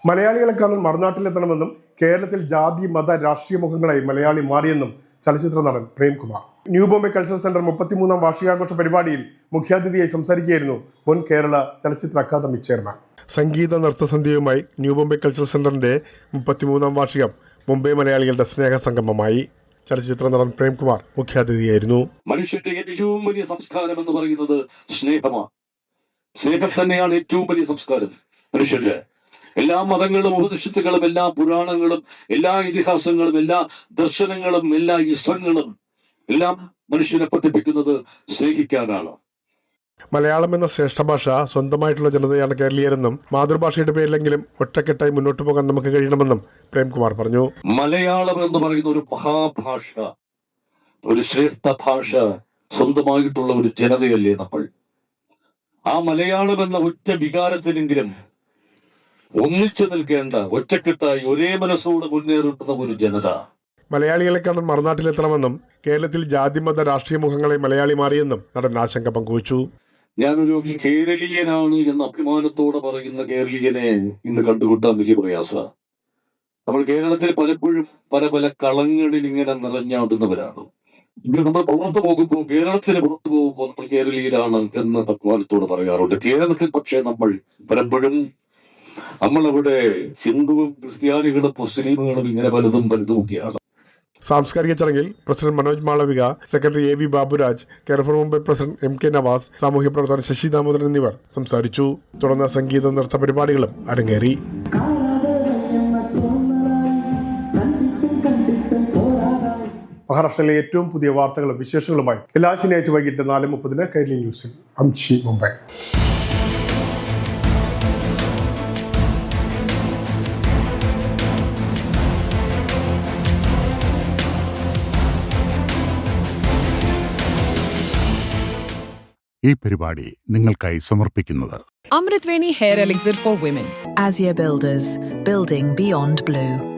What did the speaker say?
മലയാളികളെക്കാളും മറുനാട്ടിലെത്തണമെന്നും കേരളത്തിൽ ജാതി മത രാഷ്ട്രീയ മുഖങ്ങളായി മലയാളി മാറിയെന്നും ചലച്ചിത്ര നടൻ Premkumar. New Bombay cultural centre 33-ാം വാർഷികാഘോഷ പരിപാടിയിൽ മുഖ്യാതിഥിയായി സംസാരിക്കുകയായിരുന്നു മുൻ കേരള ചലച്ചിത്ര അക്കാദമി ചെയർമാൻ. സംഗീത നൃത്തസന്ധ്യയുമായി ന്യൂ ബോംബെ കൾച്ചറൽ സെന്ററിന്റെ 33-ാം വാർഷികം മുംബൈ മലയാളികളുടെ സ്നേഹസംഗമമായി. ചലച്ചിത്ര നടൻ പ്രേംകുമാർ മുഖ്യാതിഥിയായിരുന്നു. മനുഷ്യന്റെ ഏറ്റവും വലിയ സംസ്കാരം എന്ന് പറയുന്നത് സ്നേഹമാണ്. സ്നേഹം തന്നെയാണ് ഏറ്റവും വലിയ സംസ്കാരം മനുഷ്യന്റെ. എല്ലാ മതങ്ങളും ഉപനിഷത്തുകളും എല്ലാ പുരാണങ്ങളും എല്ലാ ഇതിഹാസങ്ങളും എല്ലാ ദർശനങ്ങളും എല്ലാ ഇസങ്ങളും എല്ലാം മനുഷ്യനെ പഠിപ്പിക്കുന്നത് സ്നേഹിക്കാനാണ്. മലയാളം എന്ന ശ്രേഷ്ഠ ഭാഷ സ്വന്തമായിട്ടുള്ള ജനതയാണ് കേരളീയരെന്നും മാതൃഭാഷയുടെ പേരിലെങ്കിലും ഒറ്റക്കെട്ടായി മുന്നോട്ട് പോകാൻ നമുക്ക് കഴിയണമെന്നും പ്രേംകുമാർ പറഞ്ഞു. മലയാളം എന്ന് പറയുന്ന ഒരു മഹാഭാഷ, ഒരു ശ്രേഷ്ഠ ഭാഷ, സ്വന്തമായിട്ടുള്ള ഒരു ജനതയല്ലേ നമ്മൾ. ആ മലയാളം എന്ന ഒറ്റ വികാരത്തിലെങ്കിലും ഒന്നിച്ചു നിൽക്കേണ്ട, ഒറ്റക്കെട്ടായി ഒരേ മനസ്സോടെ മുന്നേറുന്ന ഒരു ജനത. മലയാളികളെക്കാളും മറുനാട്ടിലെത്തണമെന്നും കേരളത്തിൽ ജാതിമത രാഷ്ട്രീയ മുഖങ്ങളെ മലയാളി മാറിയെന്നും നടൻ ആശങ്ക പങ്കുവച്ചു. ഞാനൊരു കേരളീയനാണ് എന്ന അഭിമാനത്തോടെ പറയുന്ന കേരളീയനെ ഇന്ന് കണ്ടുകൂട്ടാൻ വലിയ പ്രയാസമാണ്. നമ്മൾ കേരളത്തിൽ പലപ്പോഴും പല പല കളങ്ങളിൽ ഇങ്ങനെ നിറഞ്ഞാടുന്നവരാണ്. നമ്മൾ പുറത്തു പോകുമ്പോൾ, കേരളത്തിന് പുറത്തു പോകുമ്പോൾ നമ്മൾ കേരളീയരാണ് എന്ന് അഭിമാനത്തോടെ പറയാറുണ്ട്. കേരളത്തിൽ പക്ഷേ നമ്മൾ പലപ്പോഴും നമ്മളവിടെ ഹിന്ദുവും ക്രിസ്ത്യാനികളും മുസ്ലിമുകളും ഇങ്ങനെ പലതും ഒക്കെയാണ്. സാംസ്കാരിക ചടങ്ങിൽ president Manoj Malavika, secretary AV Baburaj, care Mumbai president MK Navas, സാമൂഹ്യ പ്രവർത്തകൻ ശശി ദാമോദരൻ എന്നിവർ സംസാരിച്ചു. തുടർന്ന് സംഗീത നൃത്ത പരിപാടികളും അരങ്ങേറി. മഹാരാഷ്ട്രയിലെ ഏറ്റവും പുതിയ വാർത്തകളും വിശേഷങ്ങളുമായി എല്ലാ ശനിയാഴ്ച വൈകിട്ട് 4:30 കൈരളി ന്യൂസിൽ അംശി മുംബൈ. ഈ പരിപാടി നിങ്ങൾക്കായി സമർപ്പിക്കുന്നത് Amritweni Hair Elixir for Women. Azure Builders, building beyond blue.